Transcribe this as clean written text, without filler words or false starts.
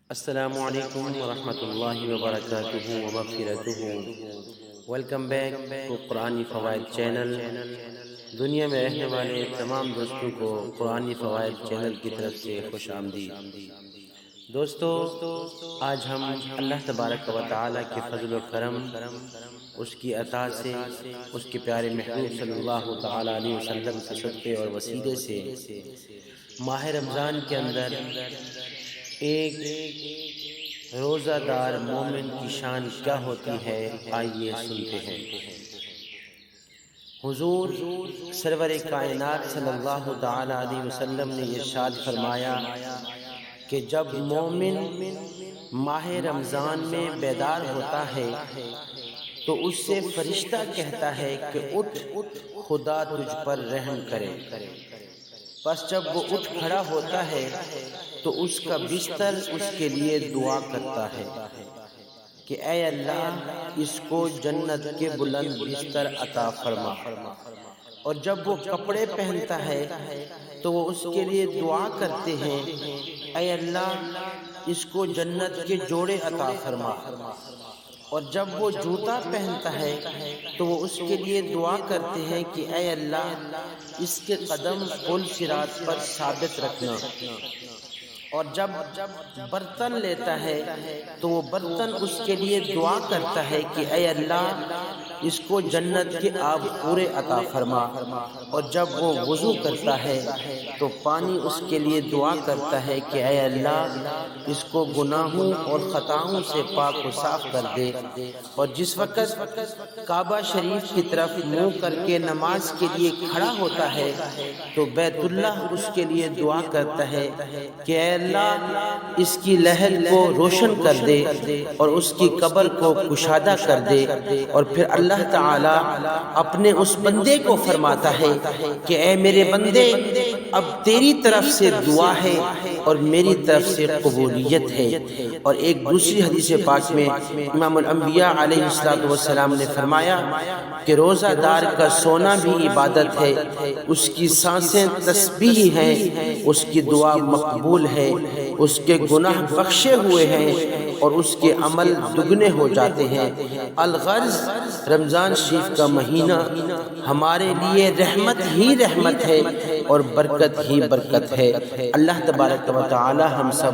السلام علیکم ورحمۃ اللہ وبرکاتہ ومغفرتہ۔ ویلکم بیک ٹو قرآنی فوائد چینل۔ دنیا میں رہنے والے تمام دوستوں کو قرآنی فوائد چینل کی طرف سے خوش آمدید۔ دوستو، آج ہم اللہ تبارک و تعالیٰ کے فضل و کرم، اس کی عطا سے، اس کے پیارے محبوب صلی اللہ تعالیٰ علیہ وسلم کے صدقے اور وسیلے سے ماہ رمضان کے اندر ایک روزہ دار مومن کی شان کیا ہوتی ہے، آئیے سنتے ہیں۔ حضور سرور کائنات صلی اللہ تعالی علیہ وسلم نے ارشاد فرمایا کہ جب مومن ماہ رمضان میں بیدار ہوتا ہے تو اس سے فرشتہ کہتا ہے کہ اٹھ، خدا تجھ پر رحم کرے۔ پس جب وہ اٹھ کھڑا ہوتا ہے تو اس کا بستر اس کے لیے دعا کرتا ہے کہ اے اللہ، اس کو جنت کے بلند بستر عطا فرما۔ اور جب وہ کپڑے پہنتا ہے تو وہ اس کے لیے دعا کرتے ہیں اے اللہ، اس کو جنت کے جوڑے عطا فرما۔ اور جب وہ جوتا پہنتا ہے تو وہ اس کے لیے دعا کرتے ہیں کہ اے اللہ، اس کے قدم پل صراط پر ثابت رکھنا۔ اور جب برتن لیتا ہے تو وہ برتن اس کے لیے دعا کرتا ہے کہ اے اللہ، اس کو جنت کے آب پورے عطا فرما۔ اور جب وہ وضو کرتا ہے تو پانی اس کے لیے دعا کرتا ہے کہ اے اللہ، اس کو گناہوں اور خطاؤں سے پاک و صاف کر دے۔ اور جس وقت کعبہ شریف کی طرف منہ کر کے نماز کے لیے کھڑا ہوتا ہے تو بیت اللہ اس کے لیے دعا کرتا ہے کہ اے اللہ، اس کی لہر کو روشن کر دے اور اس کی قبر کو کشادہ کر دے۔ اور پھر اللہ تعالیٰ اپنے اس بندے کو فرماتا ہے کہ اے میرے بندے، اب تیری طرف سے دعا ہے اور میری طرف سے قبولیت ہے۔ اور ایک دوسری حدیث پاک میں امام الانبیاء علیہ السلام نے فرمایا کہ روزہ دار کا سونا بھی عبادت ہے، اس کی سانسیں تسبیح ہیں، اس کی دعا مقبول ہے، اس کے گناہ بخشے ہوئے ہیں اور اس کے عمل دگنے ہو جاتے ہیں۔ الغرض رمضان شریف کا مہینہ ہمارے لیے رحمت ہی رحمت ہے اور برکت ہی برکت ہے۔ اللہ تبارک و تعالی ہم سب